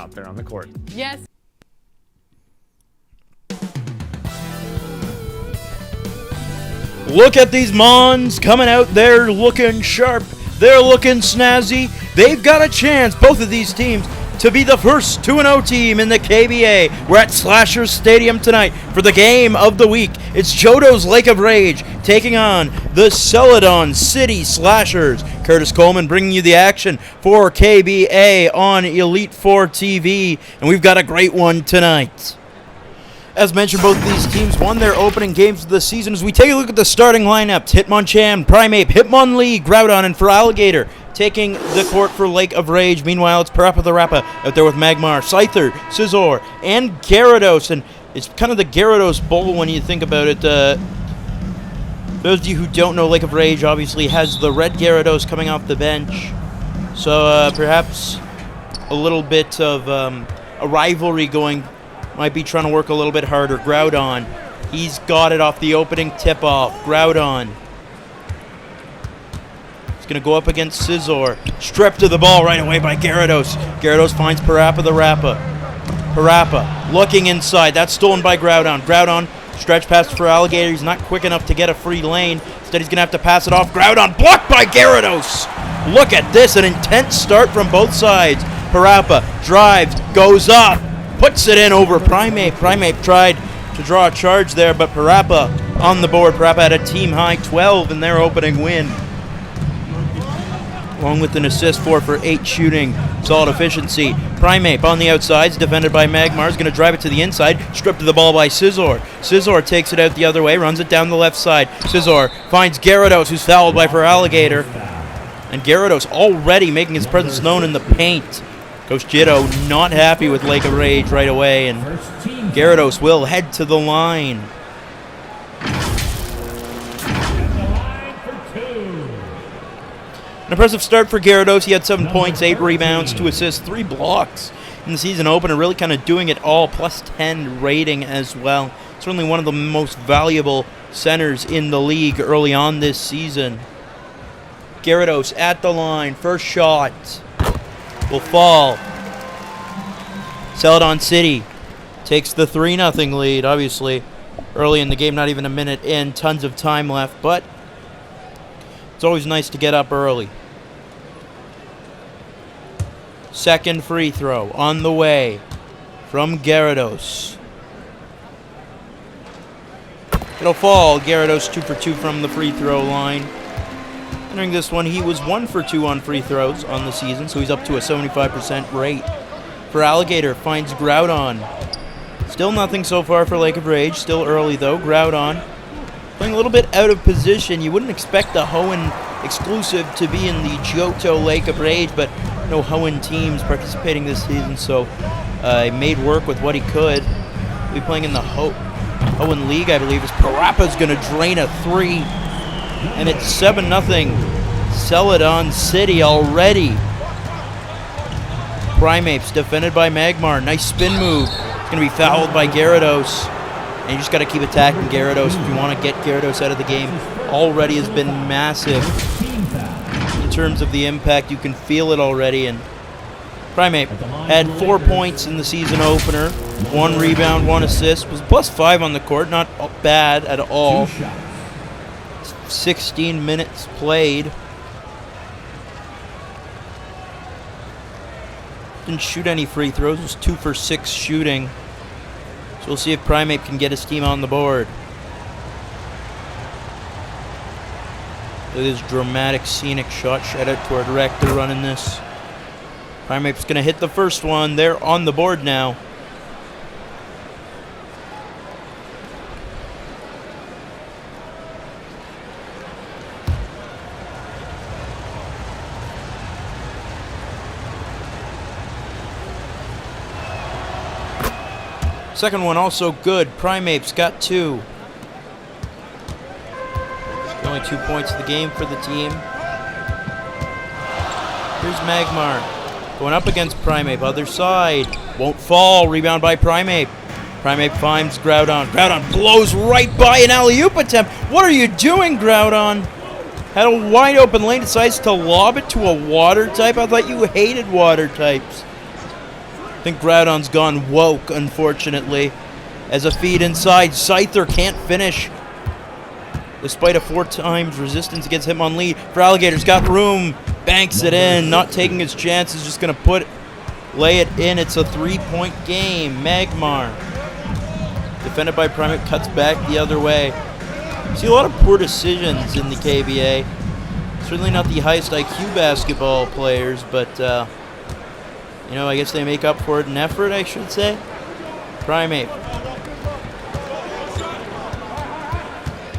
out there on the court. Yes. Look at these Mons coming out there looking sharp. They're looking snazzy. They've got a chance, both of these teams, to be the first 2-0 team in the KBA. We're at Slashers Stadium tonight for the game of the week. It's Johto's Lake of Rage taking on the Celadon City Slashers. Curtis Coleman bringing you the action for KBA on Elite 4 TV, and we've got a great one tonight. As mentioned, both of these teams won their opening games of the season. As we take a look at the starting lineups, Hitmonchan, Primeape, Hitmonlee, Groudon, and Feraligatr taking the court for Lake of Rage. Meanwhile, it's Parappa the Rappa out there with Magmar, Scyther, Scizor, and Gyarados. And it's kind of the Gyarados Bowl when you think about it. Those of you who don't know, Lake of Rage obviously has the red Gyarados coming off the bench. So perhaps a little bit of a rivalry going. Might be trying to work a little bit harder. Groudon, he's got it off the opening tip-off. Groudon. He's going to go up against Scizor. Stripped to the ball right away by Gyarados. Gyarados finds Parappa the Rappa. Parappa looking inside. That's stolen by Groudon. Groudon stretch past Feraligatr. He's not quick enough to get a free lane. Instead, he's going to have to pass it off. Groudon blocked by Gyarados. Look at this. An intense start from both sides. Parappa drives, goes up. Puts it in over Primeape. Primeape tried to draw a charge there, but Parappa on the board. Parappa had a team-high 12 in their opening win, along with an assist for 8 shooting. Solid efficiency. Primeape on the outsides, defended by Magmar. Is going to drive it to the inside. Stripped to the ball by Scizor. Scizor takes it out the other way, runs it down the left side. Scizor finds Gyarados, who's fouled by Feraligatr. And Gyarados already making his presence known in the paint. Coach Jitto not happy with Lake of Rage right away, and Gyarados will head to the line. An impressive start for Gyarados. He had 7 points, 8 rebounds, 2 assists, 3 blocks in the season opener. Really kind of doing it all, plus 10 rating as well. Certainly one of the most valuable centers in the league early on this season. Gyarados at the line, first shot will fall. Celadon City takes the 3-0 lead. Obviously, early in the game, not even a minute in, tons of time left, but it's always nice to get up early. Second free throw on the way from Gyarados. It'll fall. Gyarados 2 for 2 from the free throw line. Entering this one, he was 1 for 2 on free throws on the season, so he's up to a 75% rate. Feraligatr finds Groudon. Still nothing so far for Lake of Rage. Still early, though. Groudon playing a little bit out of position. You wouldn't expect the Hoenn exclusive to be in the Johto Lake of Rage, but no Hoenn teams participating this season, so he made work with what he could. He'll be playing in the Hoenn League, I believe, as Parappa's going to drain a 3. And it's 7-0 Celadon City already. Primeape's defended by Magmar. Nice spin move. It's going to be fouled by Gyarados. And you just got to keep attacking Gyarados if you want to get Gyarados out of the game. Already has been massive in terms of the impact. You can feel it already. And Primeape had 4 points in the season opener. 1 rebound, 1 assist. Was plus 5 on the court. Not bad at all. 16 minutes played. Didn't shoot any free throws. It was 2 for 6 shooting. So we'll see if Primeape can get his team on the board. Look at this dramatic, scenic shot. Shout out to our director running this. Primeape's going to hit the first one. They're on the board now. Second one also good. Primeape's got 2. Only 2 points of the game for the team. Here's Magmar going up against Primeape. Other side. Won't fall. Rebound by Primeape. Primeape finds Groudon. Groudon blows right by an alley-oop attempt. What are you doing, Groudon? Had a wide open lane. Decides to lob it to a water type. I thought you hated water types. I think Groudon's gone woke, unfortunately. As a feed inside, Scyther can't finish. Despite a 4 times resistance against Hitmonlee, Feraligatr's got room, banks it in, not taking his chances, just going to lay it in. It's a 3-point game. Magmar, defended by Primeape, cuts back the other way. See a lot of poor decisions in the KBA. Certainly not the highest IQ basketball players, but you know, I guess they make up for it in effort, I should say. Primeape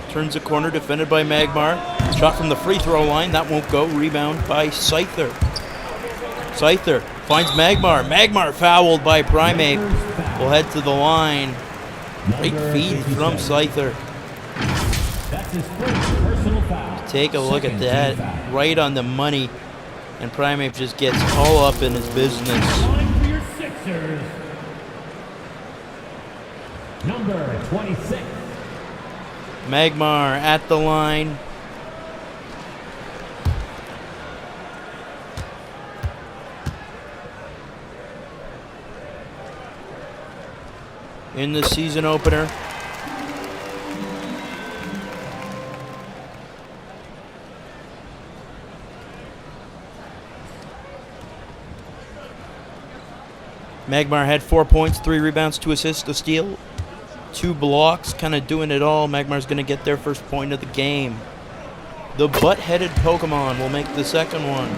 turns the corner, defended by Magmar. Shot from the free throw line, that won't go. Rebound by Scyther. Scyther finds Magmar. Magmar fouled by Primeape. Will head to the line. Great feed from Scyther. Take a look at that. Right on the money. And Primeape just gets all up in his business. Number 26. Magmar at the line. In the season opener. Magmar had 4 points, 3 rebounds, 2 assists, a steal, 2 blocks, kind of doing it all. Magmar's going to get their first point of the game. The butt-headed Pokemon will make the second one.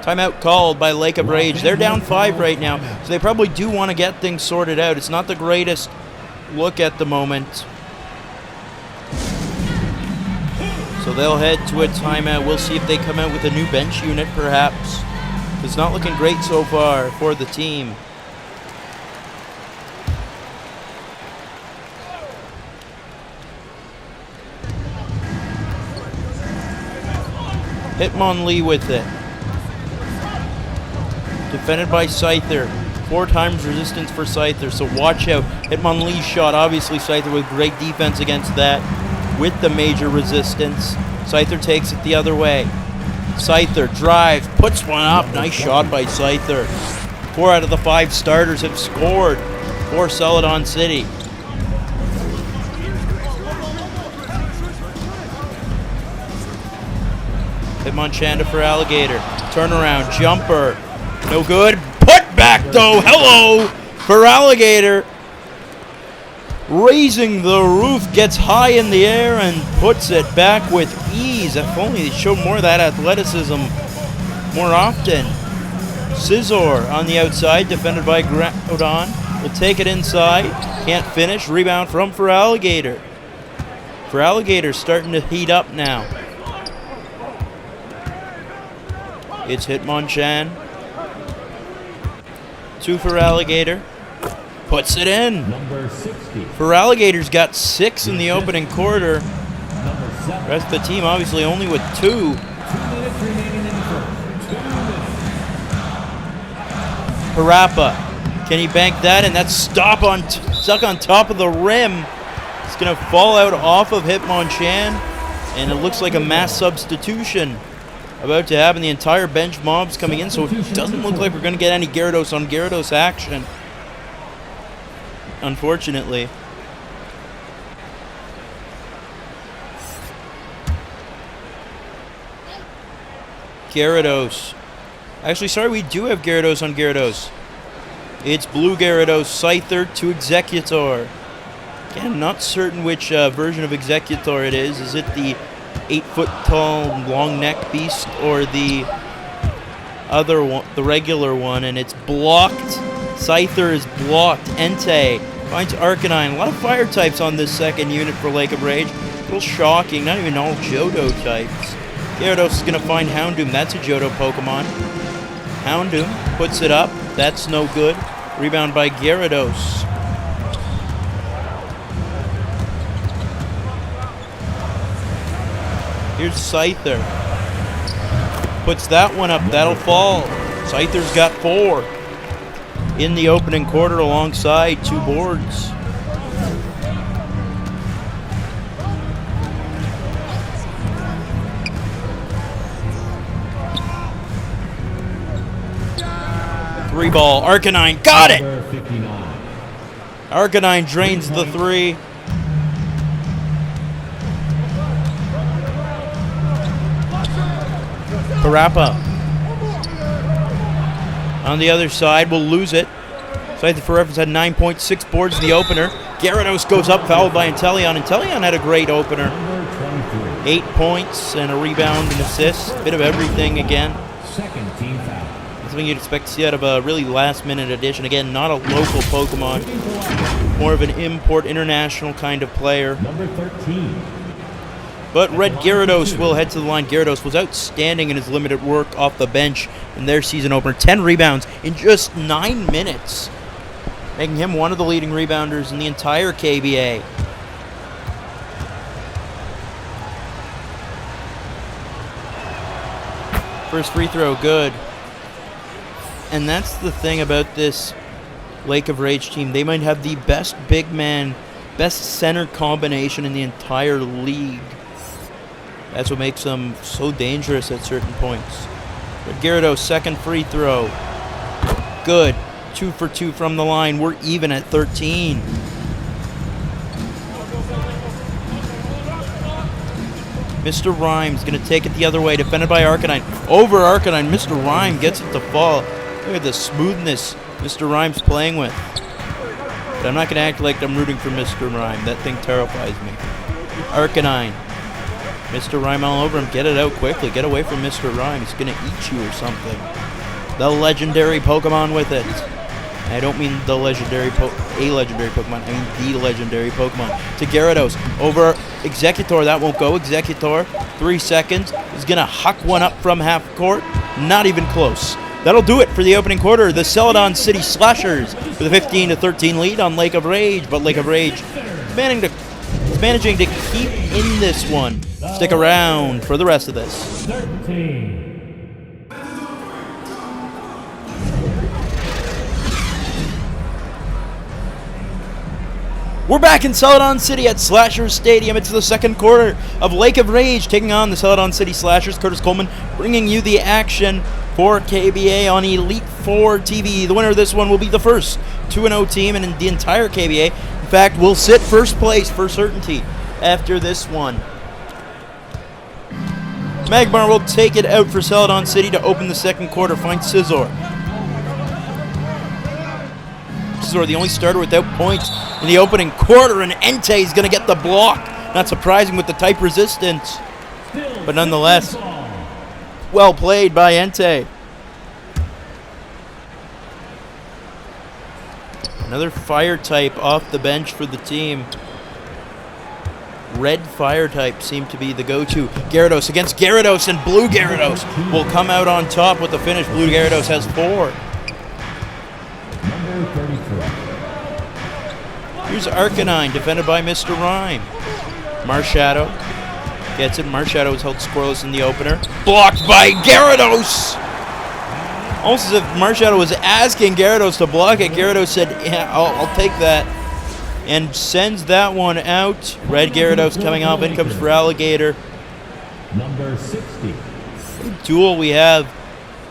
Timeout called by Lake of Rage. They're down 5 right now, so they probably do want to get things sorted out. It's not the greatest look at the moment. So they'll head to a timeout. We'll see if they come out with a new bench unit, perhaps. It's not looking great so far for the team. Hitmonlee with it. Defended by Scyther. 4 times resistance for Scyther, so watch out. Hitmonlee's shot, obviously Scyther with great defense against that. With the major resistance. Scyther takes it the other way. Scyther drives, puts one up. Nice shot by Scyther. 4 out of the 5 starters have scored for Celadon City. Hitmonchan to Feraligatr. Turnaround, jumper. No good. Put back though. Hello, Feraligatr. Raising the roof, gets high in the air and puts it back with ease. If only they showed more of that athleticism more often. Scizor on the outside, defended by Groudon. Will take it inside. Can't finish. Rebound from Feraligatr. Feraligatr's starting to heat up now. It's Hitmonchan. To Feraligatr. Puts it in. Number 60. Feraligatr's got 6 in the opening quarter. The rest of the team obviously only with 2. 2 minutes remaining in the first. 2 minutes. Parappa. Can he bank that? And that's stuck on top of the rim. It's going to fall out off of Hitmonchan. And it looks like a mass substitution about to happen. The entire bench mob's coming in, so it doesn't look like we're going to get any Gyarados on Gyarados action. Unfortunately. Gyarados. Actually, sorry, we do have Gyarados on Gyarados. It's Blue Gyarados, Scyther to Executor. Again, not certain which version of Executor it is. Is it the 8-foot-tall, long-neck beast, or the other one, the regular one? And it's blocked. Scyther is blocked. Entei finds Arcanine. A lot of fire types on this second unit for Lake of Rage. A little shocking. Not even all Johto types. Gyarados is going to find Houndoom. That's a Johto Pokemon. Houndoom puts it up. That's no good. Rebound by Gyarados. Here's Scyther. Puts that one up. That'll fall. Scyther's got 4 in the opening quarter alongside 2 boards. Three ball. Arcanine got it! Number 59. Arcanine drains the three. Parappa on the other side will lose it. Scyther for reference had 9.6 boards in the opener. Gyarados goes up, fouled by Inteleon. Inteleon had a great opener. 8 points and a rebound and assist. Bit of everything again. Second team foul. Something you'd expect to see out of a really last-minute addition. Again, not a local Pokemon. More of an import, international kind of player. Number 13. But Red Gyarados will head to the line. Gyarados was outstanding in his limited work off the bench in their season opener. 10 rebounds in just 9 minutes, making him one of the leading rebounders in the entire KBA. First free throw, good. And that's the thing about this Lake of Rage team. They might have the best big man, best center combination in the entire league. That's what makes them so dangerous at certain points. But Gyarados, second free throw. Good. 2 for 2 from the line. We're even at 13. Mr. Rhyme's going to take it the other way. Defended by Arcanine. Over Arcanine. Mr. Rhyme gets it to fall. Look at the smoothness Mr. Rhyme's playing with. But I'm not going to act like I'm rooting for Mr. Rhyme. That thing terrifies me. Arcanine. Mr. Rhyme all over him. Get it out quickly. Get away from Mr. Rhyme. He's going to eat you or something. The legendary Pokemon with it. I don't mean the legendary a legendary Pokemon. I mean the legendary Pokemon. To Gyarados. Over Executor. That won't go. Executor. 3 seconds. He's going to huck one up from half court. Not even close. That'll do it for the opening quarter. The Celadon City Slashers with a 15-13 lead on Lake of Rage. But Lake of Rage managing to keep in this one. Stick around for the rest of this. 13. We're back in Celadon City at Slashers Stadium. It's the second quarter of Lake of Rage taking on the Celadon City Slashers. Curtis Coleman bringing you the action for KBA on Elite 4 TV. The winner of this one will be the first 2-0 team in the entire KBA. In fact, will sit first place for certainty after this one. Magmar will take it out for Celadon City to open the second quarter. Find Scizor. Scizor, the only starter without points in the opening quarter, and Entei is going to get the block. Not surprising with the type resistance, but nonetheless, well played by Entei. Another fire type off the bench for the team. Red fire type seemed to be the go-to. Gyarados against Gyarados, and Blue Gyarados will come out on top with the finish. Blue Gyarados has 4. Number 33. Here's Arcanine, defended by Mr. Rhyme. Marshadow gets it. Marshadow is held scoreless in the opener. Blocked by Gyarados! Almost as if Marshadow was asking Gyarados to block it. Gyarados said, yeah, I'll take that. And sends that one out. Red Gyarados coming off. In comes Feraligatr. Number 60. Duel we have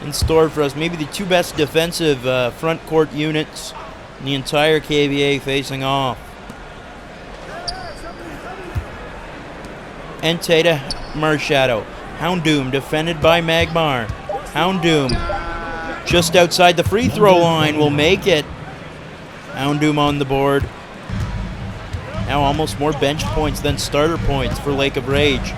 in store for us. Maybe the two best defensive front court units in the entire KBA facing off. Entei to Marshadow. Houndoom defended by Magmar. Houndoom just outside the free throw line will make it. Houndoom on the board. Now almost more bench points than starter points for Lake of Rage.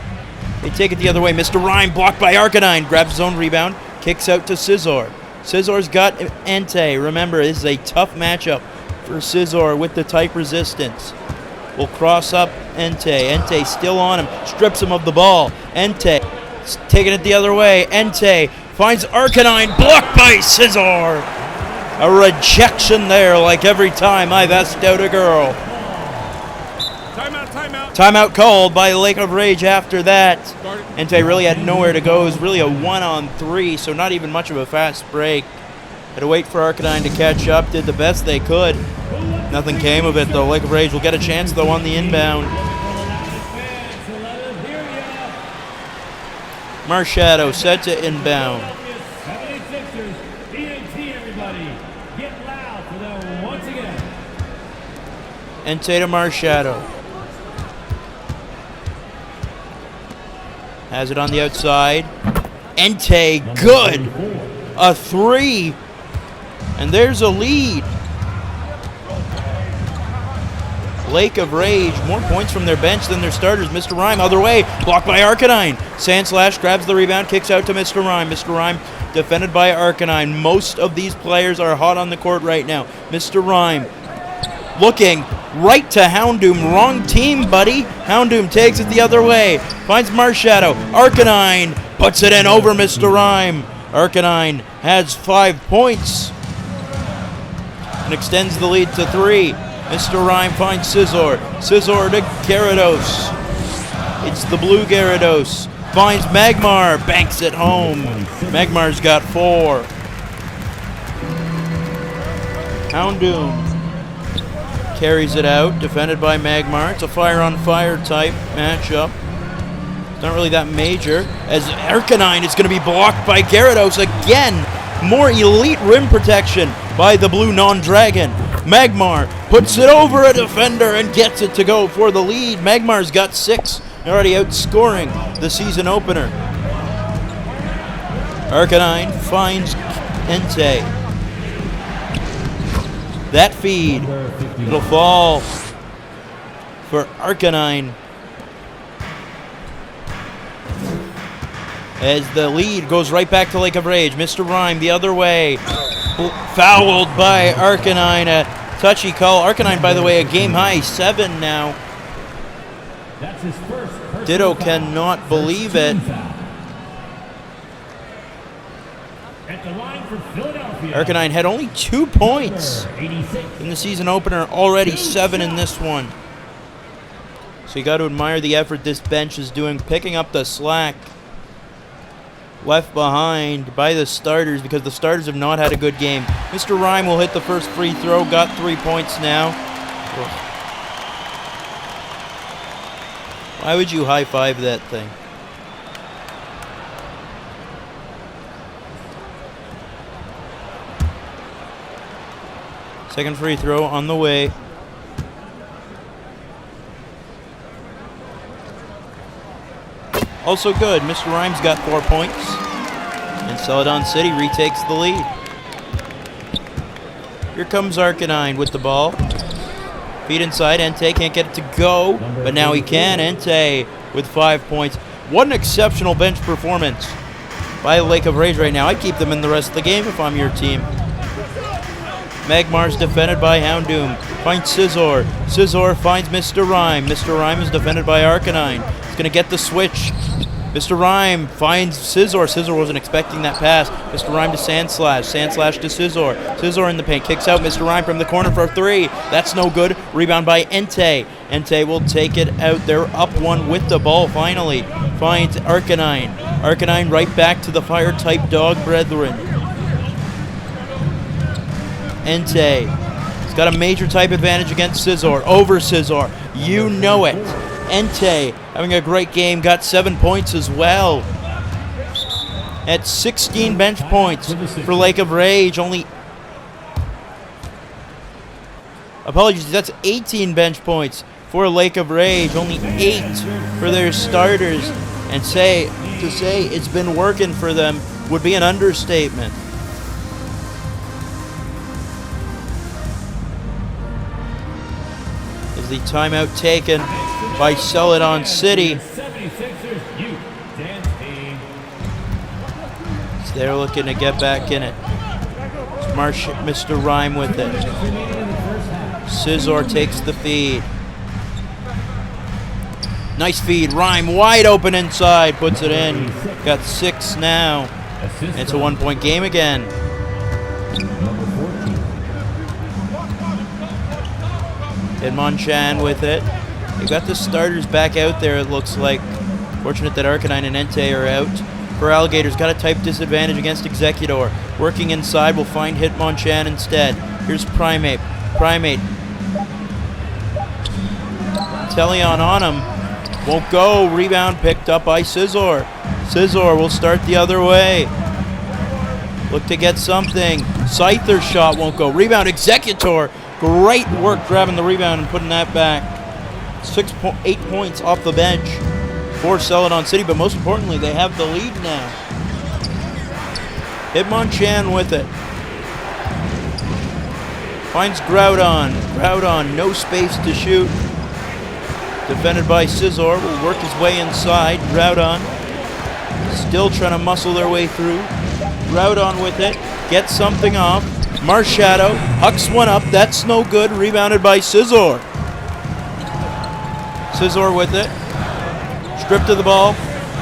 They take it the other way. Mr. Rhyme blocked by Arcanine. Grabs his own rebound. Kicks out to Scizor. Scizor's got Entei. Remember, this is a tough matchup for Scizor with the type resistance. Will cross up Entei. Entei still on him. Strips him of the ball. Entei taking it the other way. Entei finds Arcanine. Blocked by Scizor. A rejection there like every time I've asked out a girl. Timeout called by Lake of Rage after that. Entei really had nowhere to go. It was really a 1-on-3, so not even much of a fast break. Had to wait for Arcanine to catch up. Did the best they could. Nothing came of it, though. Lake of Rage will get a chance, though, on the inbound. Marshadow set to inbound. Entei to Marshadow. Has it on the outside. Entei, good. A 3. And there's a lead. Lake of Rage, more points from their bench than their starters. Mr. Rhyme, other way, blocked by Arcanine. Sandslash grabs the rebound, kicks out to Mr. Rhyme. Mr. Rhyme defended by Arcanine. Most of these players are hot on the court right now. Mr. Rhyme looking right to Houndoom. Wrong team, buddy. Houndoom takes it the other way. Finds Marshadow. Arcanine puts it in over Mr. Rhyme. Arcanine has 5 points and extends the lead to 3. Mr. Rhyme finds Scizor. Scizor to Gyarados. It's the blue Gyarados. Finds Magmar. Banks it home. Magmar's got 4. Houndoom carries it out. Defended by Magmar. It's a fire-on-fire type matchup. It's not really that major. As Arcanine is going to be blocked by Gyarados again. More elite rim protection by the blue non-dragon. Magmar puts it over a defender and gets it to go for the lead. Magmar's got 6, already outscoring the season opener. Arcanine finds Entei. That feed, it'll fall for Arcanine. As the lead goes right back to Lake of Rage. Mr. Rhyme the other way. Fouled by Arcanine. A touchy call. Arcanine, by the way, a game high 7 now. That's his first Ditto cannot believe it. At the line for Philadelphia. Arcanine had only 2 points in the season opener. Already 7 in this one. So you got to admire the effort this bench is doing, picking up the slack left behind by the starters, because the starters have not had a good game. Mr. Rhyme will hit the first free throw, got 3 points now. Why would you high-five that thing? Second free throw on the way. Also good, Mr. Rhyme's got 4 points. And Celadon City retakes the lead. Here comes Arcanine with the ball. Feed inside, Entei can't get it to go, but now he can. Entei with 5 points. What an exceptional bench performance by Lake of Rage right now. I'd keep them in the rest of the game if I'm your team. Magmar's defended by Houndoom. Finds Scizor. Scizor finds Mr. Rhyme. Mr. Rhyme is defended by Arcanine. He's going to get the switch. Mr. Rhyme finds Scizor. Scizor wasn't expecting that pass. Mr. Rhyme to Sandslash. Sandslash to Scizor. Scizor in the paint. Kicks out Mr. Rhyme from the corner for a 3. That's no good. Rebound by Entei. Entei will take it out. They're up 1 with the ball finally. Finds Arcanine. Arcanine right back to the fire-type dog brethren. Entei. He's got a major type advantage against Scizor. Over Scizor. You know it. Entei having a great game. Got 7 points as well. At 16 bench points for Lake of Rage. Only... Apologies, that's 18 bench points for Lake of Rage. Only 8 for their starters. And to say it's been working for them would be an understatement. Is the timeout taken by Celadon City. So they're looking to get back in it. Mr. Rhyme with it. Scizor takes the feed. Nice feed. Rhyme wide open inside. Puts it in. Got 6 now. It's a 1-point game again. Hitmonchan with it. They got the starters back out there, it looks like. Fortunate that Arcanine and Entei are out. Feraligatr's got a type disadvantage against Executor. Working inside will find Hitmonchan instead. Here's Primeape. Primeape. Teleon on him. Won't go. Rebound picked up by Scizor. Scizor will start the other way. Look to get something. Scyther shot won't go. Rebound Executor Great work grabbing the rebound and putting that back. 8 points off the bench for Celadon City, but most importantly, they have the lead now. Hitmonchan with it. Finds Groudon. Groudon, no space to shoot. Defended by Scizor, will work his way inside. Groudon still trying to muscle their way through. Groudon with it, gets something off. Marshadow hucks one up, that's no good. Rebounded by Scizor. Scizor with it. Stripped of the ball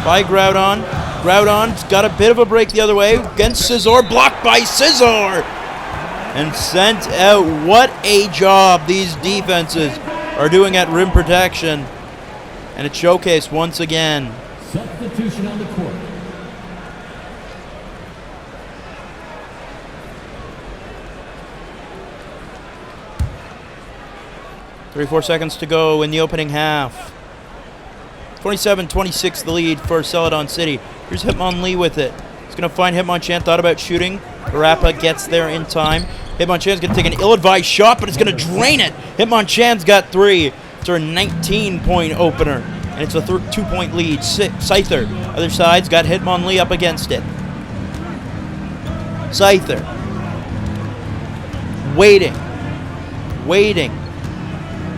by Groudon. Groudon's got a bit of a break the other way against Scizor. Blocked by Scizor. And sent out. What a job these defenses are doing at rim protection. And it's showcased once again. Substitution on the court. 34 seconds to go in the opening half. 27-26 the lead for Celadon City. Here's Hitmonlee with it. He's going to find Hitmonchan, thought about shooting. Parappa gets there in time. Hitmonchan's going to take an ill-advised shot, but it's going to drain it. Hitmonchan's got 3. It's our 19-point opener, and it's a 2-point lead. Scyther, other side's got Hitmonlee up against it. Scyther. Waiting.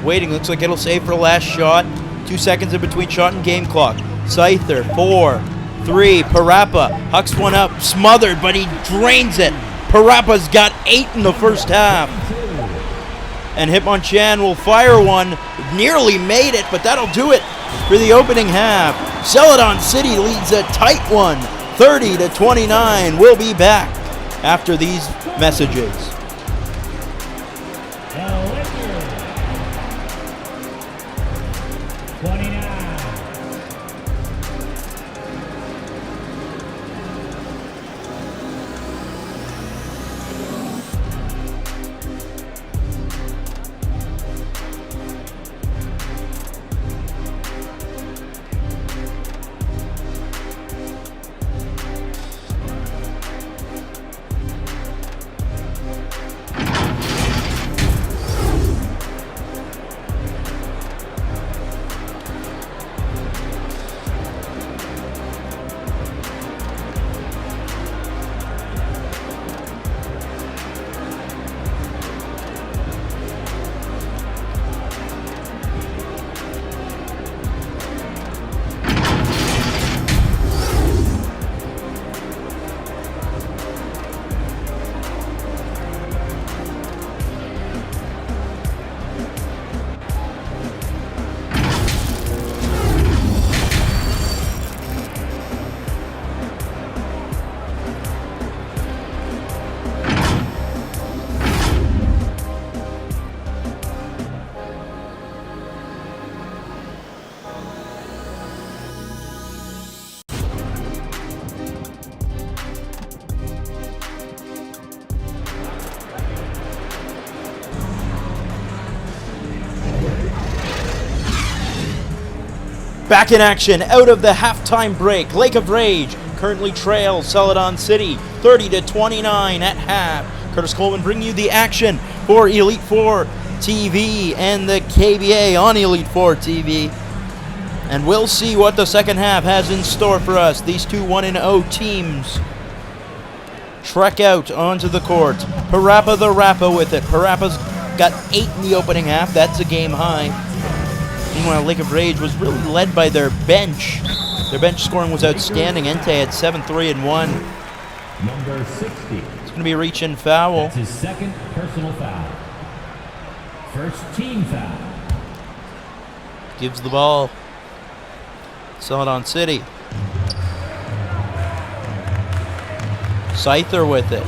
Looks like it'll save for the last shot. 2 seconds in between shot and game clock. Scyther, 4, 3. Parappa hucks one up, smothered, but he drains it. Parappa's got 8 in the first half. And Hitmonchan will fire one. Nearly made it, but that'll do it for the opening half. Celadon City leads a tight one, 30-29. We'll be back after these messages. 29. Back in action out of the halftime break. Lake of Rage currently trails Celadon City 30-29 at half. Curtis Coleman bringing you the action for Elite Four TV and the KBA on Elite Four TV. And we'll see what the second half has in store for us. These two 1-0 teams trek out onto the court. Parappa the Rappa with it. Parappa's got 8 in the opening half. That's a game high. Meanwhile, Lake of Rage was really led by their bench. Their bench scoring was outstanding. Entei had 7, 3, and 1. Number 60. It's going to be a reach-in foul. That's his second personal foul. First team foul. Gives the ball. Celadon City. Scyther with it.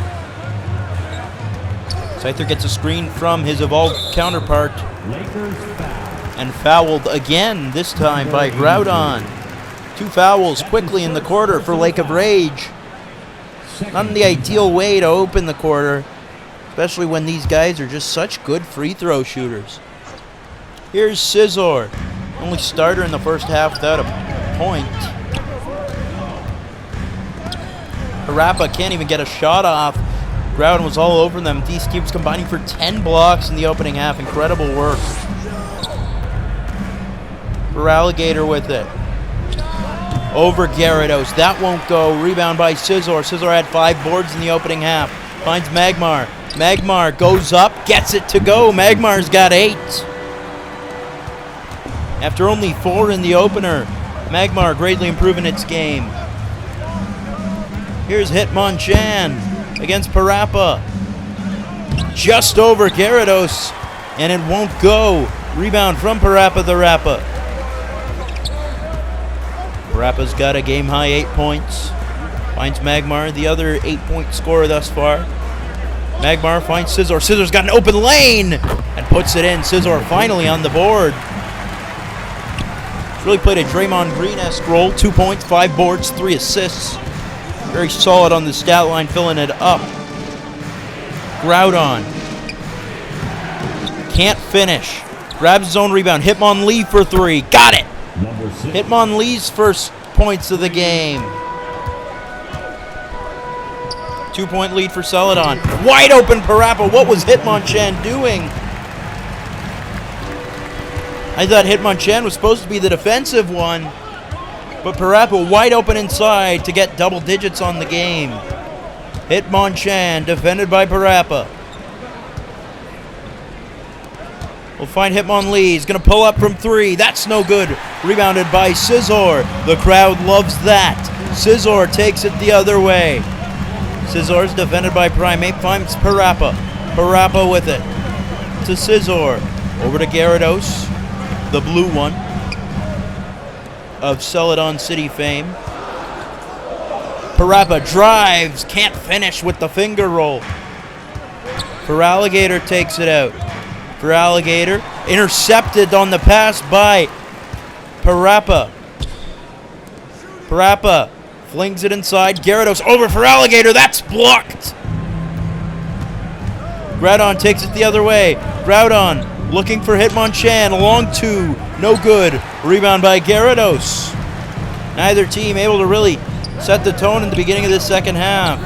Scyther gets a screen from his evolved counterpart. Lakers foul. And fouled again, this time by Groudon. 2 fouls quickly in the quarter for Lake of Rage. Not the ideal way to open the quarter, especially when these guys are just such good free throw shooters. Here's Scizor, only starter in the first half without a point. Rappa can't even get a shot off. Groudon was all over them. These teams combining for 10 blocks in the opening half. Incredible work. Feraligatr with it. Over Gyarados. That won't go. Rebound by Scizor. Scizor had 5 boards in the opening half. Finds Magmar. Magmar goes up, gets it to go. Magmar's got 8. After only 4 in the opener, Magmar greatly improving its game. Here's Hitmonchan against Parappa. Just over Gyarados, and it won't go. Rebound from Parappa the Rappa. Parappa's got a game-high 8 points. Finds Magmar, the other 8-point scorer thus far. Magmar finds Scizor. Scizor's got an open lane and puts it in. Scizor finally on the board. Really played a Draymond Green-esque role. 2 points, 5 boards, 3 assists. Very solid on the stat line, filling it up. Groudon. Can't finish. Grabs his own rebound. Hitmonlee for 3. Got it! Hitmonlee's first points of the game. 2-point lead for Celadon. Wide open Parappa. What was Hitmonchan doing? I thought Hitmonchan was supposed to be the defensive one, but Parappa wide open inside to get double digits on the game. Hitmonchan defended by Parappa. We'll find Hitmonlee. He's going to pull up from 3. That's no good. Rebounded by Scizor. The crowd loves that. Scizor takes it the other way. Scizor's defended by Primeape. Finds Parappa. Parappa with it. To Scizor. Over to Gyarados. The blue one of Celadon City fame. Parappa drives. Can't finish with the finger roll. Feraligatr takes it out. Feraligatr intercepted on the pass by Parappa. Parappa flings it inside. Gyarados over Feraligatr. That's blocked. Groudon takes it the other way. Groudon looking for Hitmonchan. Along 2. No good. Rebound by Gyarados. Neither team able to really set the tone in the beginning of the second half.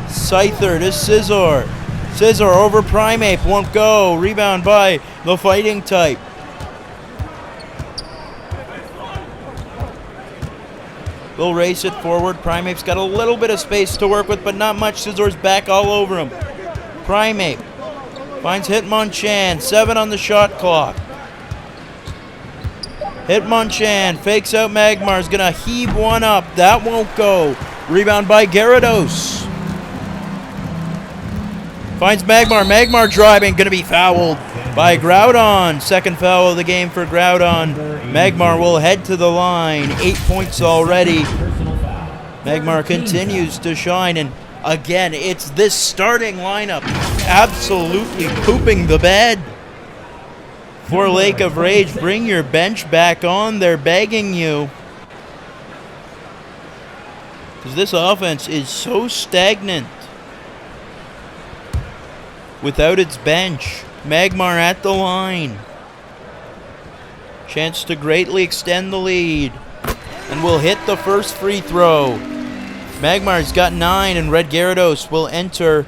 Scyther to Scizor. Scizor over Primeape. Won't go. Rebound by the fighting type. We'll race it forward. Primeape's got a little bit of space to work with, but not much. Scizor's back all over him. Primeape finds Hitmonchan. 7 on the shot clock. Hitmonchan fakes out Magmar. Is going to heave one up. That won't go. Rebound by Gyarados. Finds Magmar. Magmar driving. Going to be fouled by Groudon. Second foul of the game for Groudon. Magmar will head to the line. 8 points already. Magmar continues to shine. And again, it's this starting lineup absolutely pooping the bed. For Lake of Rage, bring your bench back on. They're begging you. Because this offense is so stagnant without its bench. Magmar at the line. Chance to greatly extend the lead. And will hit the first free throw. Magmar's got 9, and Red Gyarados will enter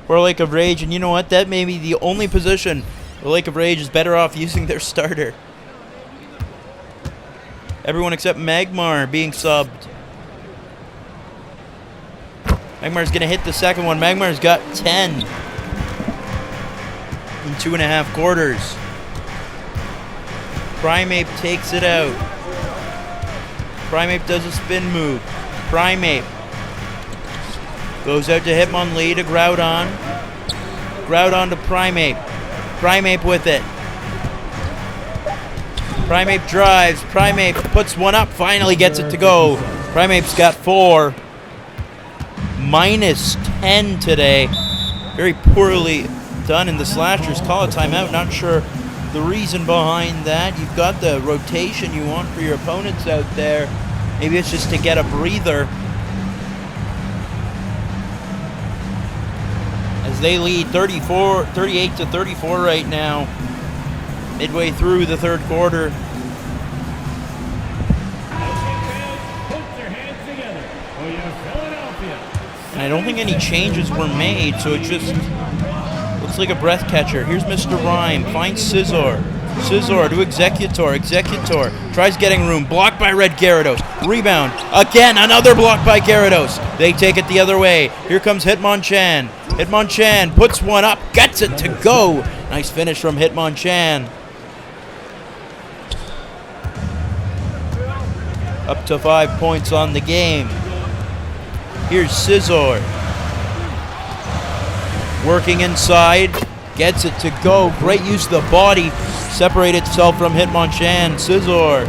for Lake of Rage. And you know what? That may be the only position where Lake of Rage is better off using their starter. Everyone except Magmar being subbed. Magmar's going to hit the second one. Magmar's got 10 in 2.5 quarters. Primeape takes it out. Primeape does a spin move. Primeape goes out to Hitmonlee to Groudon. Groudon to Primeape. Primeape with it. Primeape drives. Primeape puts one up. Finally gets it to go. Primeape's got 4. -10 today. Very poorly done in the Slashers. Call a timeout. Not sure the reason behind that. You've got the rotation you want for your opponents out there. Maybe it's just to get a breather. As they lead 38 to 34 right now. Midway through the third quarter. And I don't think any changes were made, so it just looks like a breath catcher. Here's Mr. Rhyme, finds Scizor. Scizor to Executor. Executor tries getting room. Blocked by Red Gyarados. Rebound. Again, another block by Gyarados. They take it the other way. Here comes Hitmonchan. Hitmonchan puts one up. Gets it to go. Nice finish from Hitmonchan. Up to 5 points on the game. Here's Scizor. Working inside. Gets it to go. Great use of the body. Separate itself from Hitmonchan. Scizor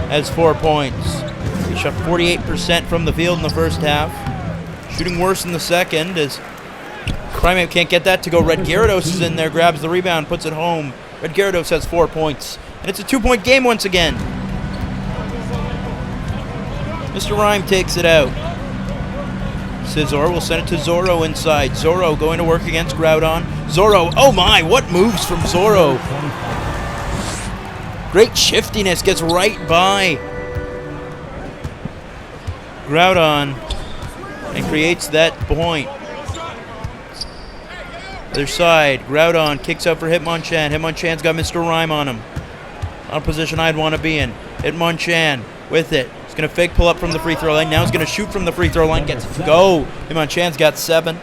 has 4 points. He shot 48% from the field in the first half. Shooting worse in the second as Primeape can't get that to go. Red Gyarados is in there, grabs the rebound, puts it home. Red Gyarados has 4 points. And it's a 2-point game once again. Mr. Rhyme takes it out. Scizor will send it to Zoro inside. Zoro going to work against Groudon. Zoro, oh my, what moves from Zoro. Great shiftiness, gets right by Groudon and creates that point. Other side, Groudon kicks out for Hitmonchan. Hitmonchan's got Mr. Rhyme on him. Not a position I'd want to be in. Hitmonchan with it. He's going to fake pull up from the free throw line. Now he's going to shoot from the free throw line. Gets it to go. Hitmonchan's got 7.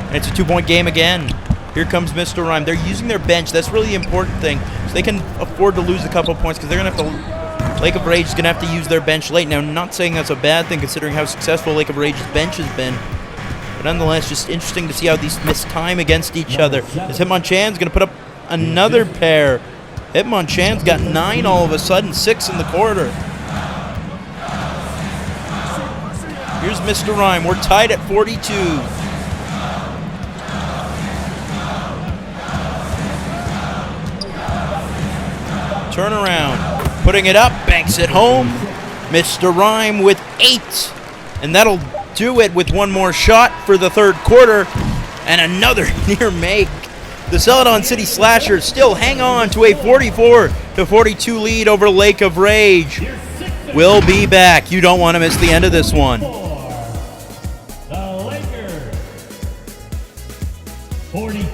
And it's a 2-point game again. Here comes Mr. Rhyme. They're using their bench. That's really the important thing. So they can afford to lose a couple of points because they're going to have to... Lake of Rage is going to have to use their bench late. Now, I'm not saying that's a bad thing considering how successful Lake of Rage's bench has been. But nonetheless, just interesting to see how these miss time against each other. As Hitmonchan's going to put up another pair. Hitmonchan's got 9 all of a sudden, 6 in the quarter. Here's Mr. Rhyme. We're tied at 42. Turn around. Putting it up, banks it home. Mr. Rhyme with 8. And that'll do it with one more shot for the third quarter. And another near make. The Celadon City Slashers still hang on to a 44-42 lead over Lake of Rage. We'll be back. You don't want to miss the end of this one. The Lakers, 42.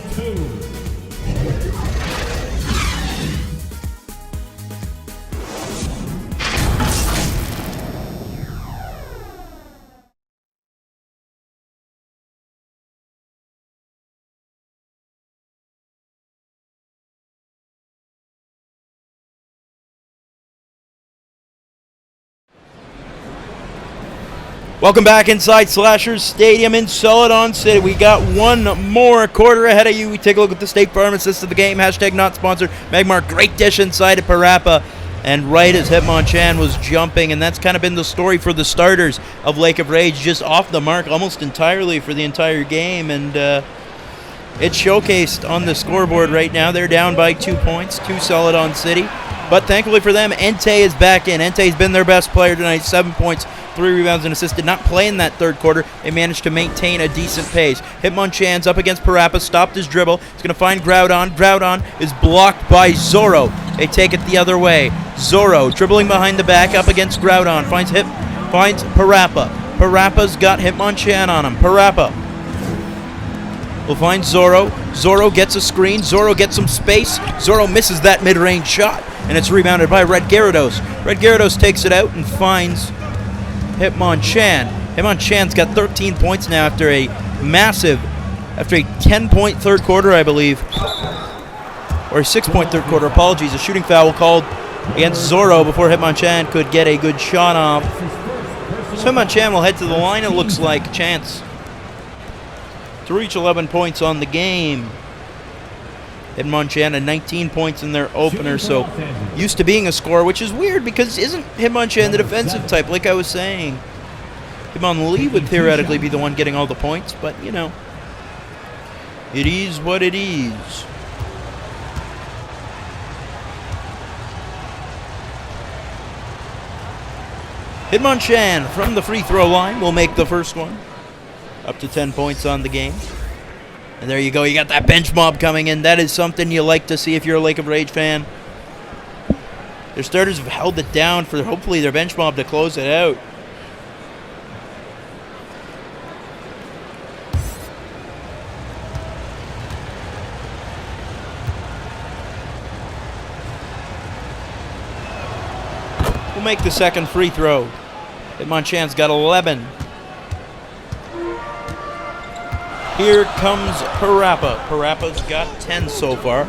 Welcome back inside Slashers Stadium in Celadon City. We got one more quarter ahead of you. We take a look at the State Farm assist of the game. Hashtag not sponsored. Magmar, great dish inside of Parappa. And right as Hitmonchan was jumping, and that's kind of been the story for the starters of Lake of Rage, just off the mark almost entirely for the entire game. And it's showcased on the scoreboard right now. They're down by 2 points to Celadon City. But thankfully for them, Entei is back in. Entei's been their best player tonight. 7 points, 3 rebounds and assists. Did not play in that third quarter. They managed to maintain a decent pace. Hitmonchan's up against Parappa. Stopped his dribble. He's going to find Groudon. Groudon is blocked by Zoro. They take it the other way. Zoro dribbling behind the back up against Groudon. Finds Parappa. Parappa's got Hitmonchan on him. Parappa will find Zoro. Zoro gets a screen. Zoro gets some space. Zoro misses that mid-range shot. And it's rebounded by Red Gyarados. Red Gyarados takes it out and finds Hitmonchan. Hitmonchan's got 13 points now after a 10-point third quarter, I believe. Or a 6-point third quarter, apologies. A shooting foul called against Zoro before Hitmonchan could get a good shot off. So Hitmonchan will head to the line, it looks like. Chance to reach 11 points on the game. Hitmonchan had 19 points in their opener, so used to being a scorer, which is weird because isn't Hitmonchan the defensive type, like I was saying? Hitmonlee would theoretically be the one getting all the points, but, you know, it is what it is. Hitmonchan from the free throw line will make the first one. Up to 10 points on the game. And there you go. You got that bench mob coming in. That is something you like to see if you're a Lake of Rage fan. Their starters have held it down for hopefully their bench mob to close it out. will make the second free throw. Hitmonchan's got 11. Here comes Parappa. Parappa's got 10 so far.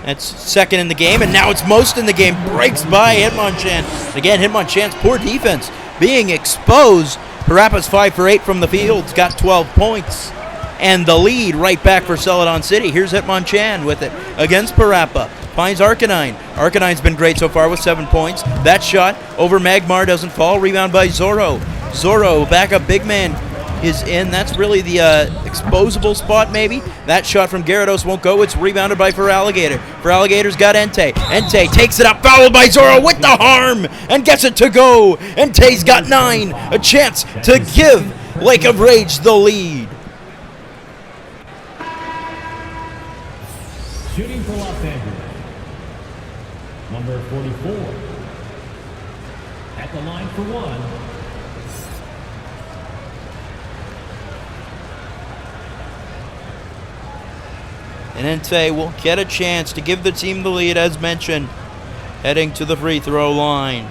That's second in the game, and now it's most in the game. Breaks by Hitmonchan. Again, Hitmonchan's poor defense being exposed. Parappa's 5 for 8 from the field. He's got 12 points. And the lead right back for Celadon City. Here's Hitmonchan with it against Parappa. Finds Arcanine. Arcanine's been great so far with 7 points. That shot over Magmar doesn't fall. Rebound by Zoro. Zoro, backup big man, is in. That's really the exposable spot maybe. That shot from Gyarados won't go. It's rebounded by Feraligatr. Feraligatr's got Entei. Entei takes it up, fouled by Zoro with the harm, and gets it to go. Entei's got 9. A chance to give Lake of Rage the lead. Shooting for Los Angeles, number 44. At the line for one. And Entei will get a chance to give the team the lead, as mentioned, heading to the free throw line.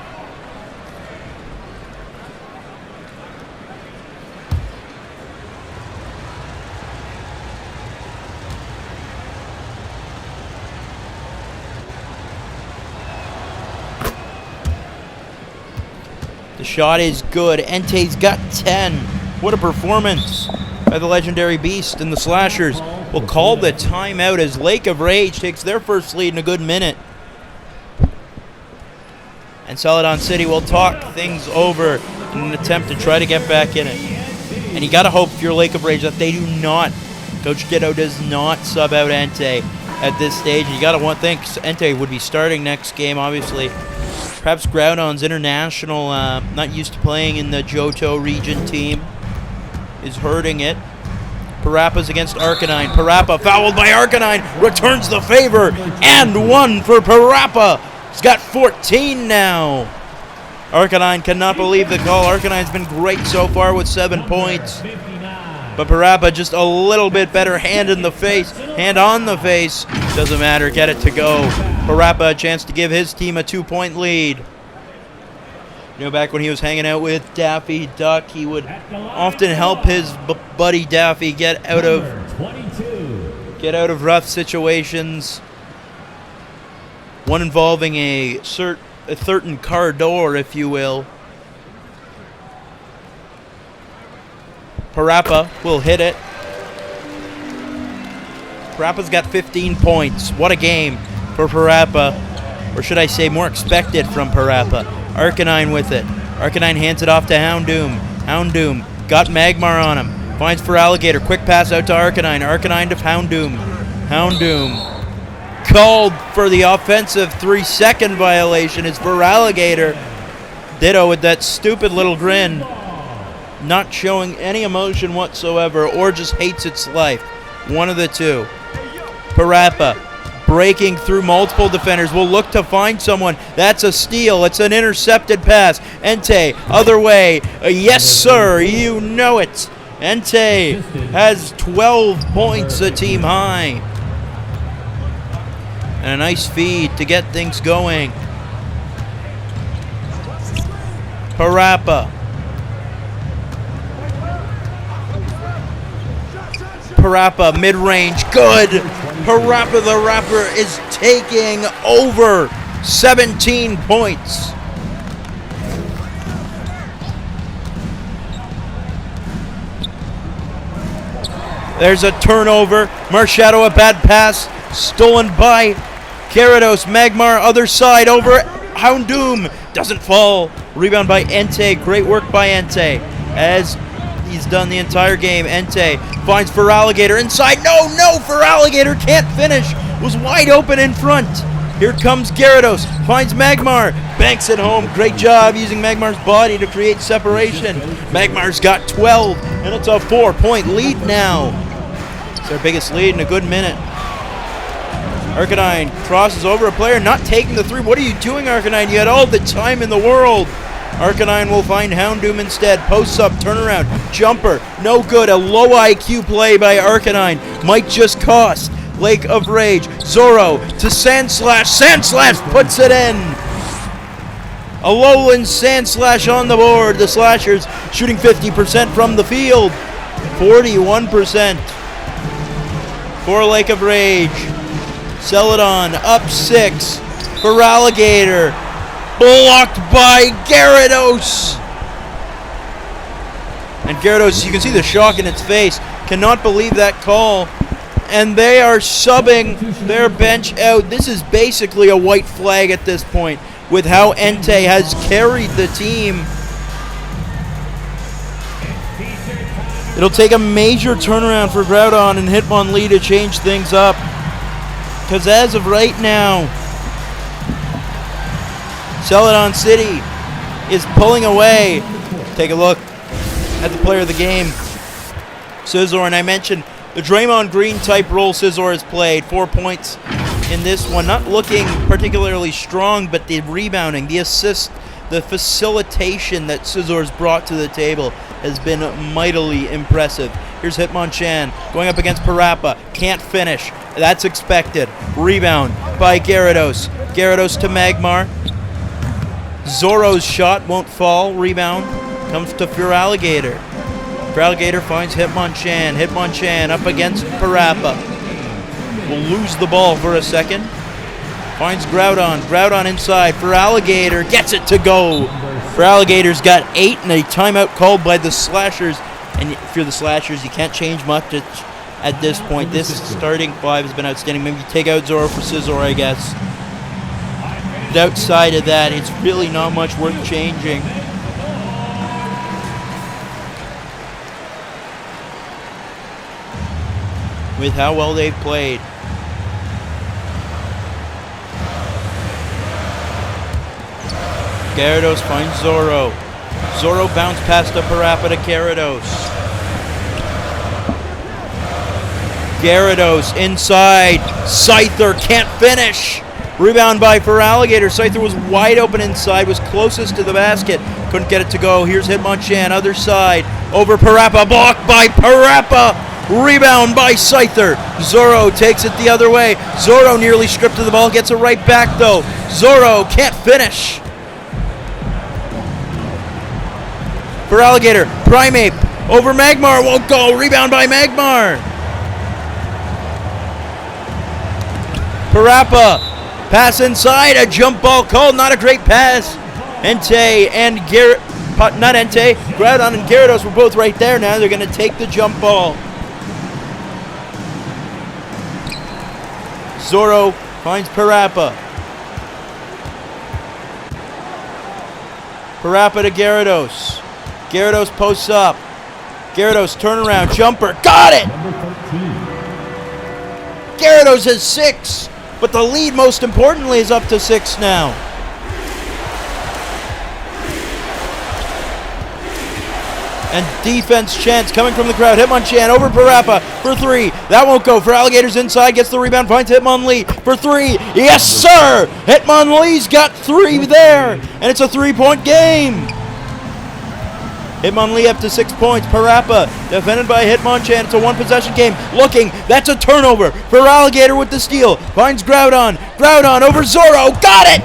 The shot is good. Entei's got 10. What a performance by the legendary beast, and the Slashers will call the timeout as Lake of Rage takes their first lead in a good minute. And Celadon City will talk things over in an attempt to try to get back in it. And you gotta hope if you're Lake of Rage that they do not, Coach Ditto does not sub out Entei at this stage. You gotta think Entei would be starting next game, obviously. Perhaps Groudon's international, not used to playing in the Johto region team, is hurting it. Parappa's against Arcanine. Parappa fouled by Arcanine, returns the favor, and 1 for Parappa. He's got 14 now. Arcanine cannot believe the call. Arcanine's been great so far with 7 points. But Parappa just a little bit better. Hand on the face. Doesn't matter, get it to go. Parappa a chance to give his team a 2-point lead. You know, back when he was hanging out with Daffy Duck, he would often help his buddy Daffy get out of rough situations. One involving a certain car door, if you will. Parappa will hit it. Parappa's got 15 points. What a game for Parappa. Or should I say more expected from Parappa. Arcanine with it. Arcanine hands it off to Houndoom. Houndoom got Magmar on him. Finds Feraligatr. Quick pass out to Arcanine. Arcanine to Houndoom. Houndoom called for the offensive 3-second violation. It's Feraligatr. Ditto with that stupid little grin. Not showing any emotion whatsoever, or just hates its life. One of the two. Parappa breaking through multiple defenders, will look to find someone. That's a steal. It's an intercepted pass. Entei, other way. Yes, sir. You know it. Entei has 12 points, a team high. And a nice feed to get things going. Parappa. Parappa, mid-range, good. Parappa the Rapper is taking over. 17 points. There's a turnover. Marshadow, a bad pass. Stolen by Gyarados. Magmar, other side, over. Houndoom doesn't fall. Rebound by Entei. Great work by Entei, as he's done the entire game. Entei finds Feraligatr inside. No, Feraligatr can't finish. Was wide open in front. Here comes Gyarados. Finds Magmar. Banks it home. Great job using Magmar's body to create separation. Magmar's got 12, and it's a 4-point lead now. It's our biggest lead in a good minute. Arcanine crosses over a player, not taking the 3. What are you doing, Arcanine? You had all the time in the world. Arcanine will find Houndoom instead. Posts up, turnaround, jumper, no good. A low IQ play by Arcanine might just cost Lake of Rage. Zoro to Sandslash. Sandslash puts it in. Alolan Sand Slash on the board. The Slashers shooting 50% from the field. 41% for Lake of Rage. Celadon up 6. Feraligatr blocked by Gyarados. And Gyarados, you can see the shock in its face. Cannot believe that call. And they are subbing their bench out. This is basically a white flag at this point with how Entei has carried the team. It'll take a major turnaround for Groudon and Hitmonlee to change things up. Because as of right now, Celadon City is pulling away. Take a look at the player of the game, Scizor, and I mentioned the Draymond Green type role Scizor has played. 4 points in this one. Not looking particularly strong, but the rebounding, the assist, the facilitation that Scizor's brought to the table has been mightily impressive. Here's Hitmonchan going up against Parappa. Can't finish. That's expected. Rebound by Gyarados. Gyarados to Magmar. Zoro's shot won't fall. Rebound comes to Feraligatr. Feraligatr finds Hitmonchan. Hitmonchan up against Parappa. Will lose the ball for a second. Finds Groudon. Groudon inside. Feraligatr gets it to go. Feraligator's got 8 and a timeout called by the Slashers. And if you're the Slashers, you can't change much at this point. This starting 5 has been outstanding. Maybe take out Zoro for Scizor, I guess. But outside of that, it's really not much worth changing. With how well they've played. Gyarados finds Zoro. Zoro bounced past a Parappa to Gyarados. Gyarados inside. Scyther can't finish. Rebound by Feraligatr. Scyther was wide open inside, was closest to the basket. Couldn't get it to go. Here's Hitmonchan, other side. Over Parappa, blocked by Parappa. Rebound by Scyther. Zoro takes it the other way. Zoro nearly stripped of the ball, gets it right back though. Zoro can't finish. Feraligatr, Primeape, over Magmar, won't go. Rebound by Magmar. Parappa, pass inside, a jump ball called, not a great pass. Entei and Groudon and Gyarados were both right there. Now they're going to take the jump ball. Zoro finds Parappa. Parappa to Gyarados. Gyarados posts up. Gyarados turnaround jumper. Got it! Gyarados has 6, but the lead, most importantly, is up to 6 now. And defense chance coming from the crowd. Hitmonchan over Parappa for 3. That won't go. Feraligatr's inside, gets the rebound, finds Hitmonlee for 3. Yes, sir! Hitmonlee's got 3 there, and it's a 3-point game. Hitmonlee up to 6 points. Parappa defended by Hitmonchan. It's a 1-possession game. Looking, that's a turnover. Feraligatr with the steal. Finds Groudon. Groudon over Zoro. Got it!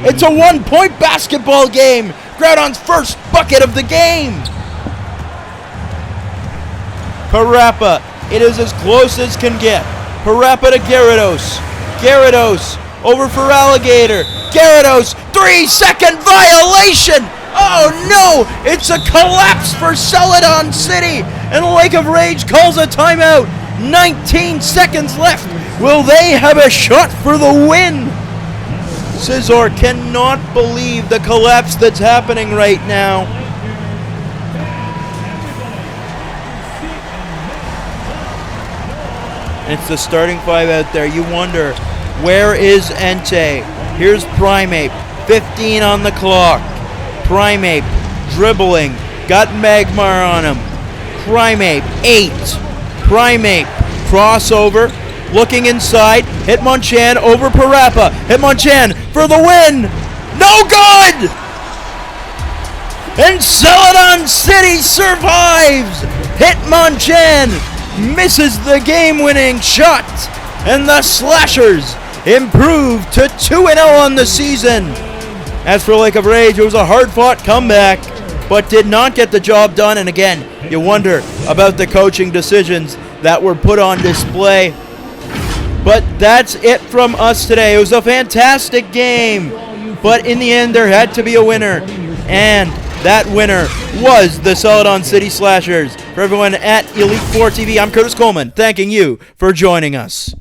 It's a 1-point basketball game. Groudon's first bucket of the game. Parappa. It is as close as can get. Parappa to Gyarados. Gyarados over Feraligatr. Gyarados. 3-second violation. Oh no! It's a collapse for Celadon City, and Lake of Rage calls a timeout. 19 seconds left. Will they have a shot for the win? Scizor cannot believe the collapse that's happening right now. And it's the starting 5 out there. You wonder, where is Entei? Here's Primeape. 15 on the clock. Primeape dribbling, got Magmar on him. Primeape 8. Primeape crossover, looking inside. Hitmonchan over Parappa. Hitmonchan for the win. No good. And Celadon City survives. Hitmonchan misses the game-winning shot, and the Slashers improve to 2-0 on the season. As for Lake of Rage, it was a hard-fought comeback, but did not get the job done. And again, you wonder about the coaching decisions that were put on display. But that's it from us today. It was a fantastic game, but in the end, there had to be a winner, and that winner was the Celadon City Slashers. For everyone at Elite Four TV, I'm Curtis Coleman, thanking you for joining us.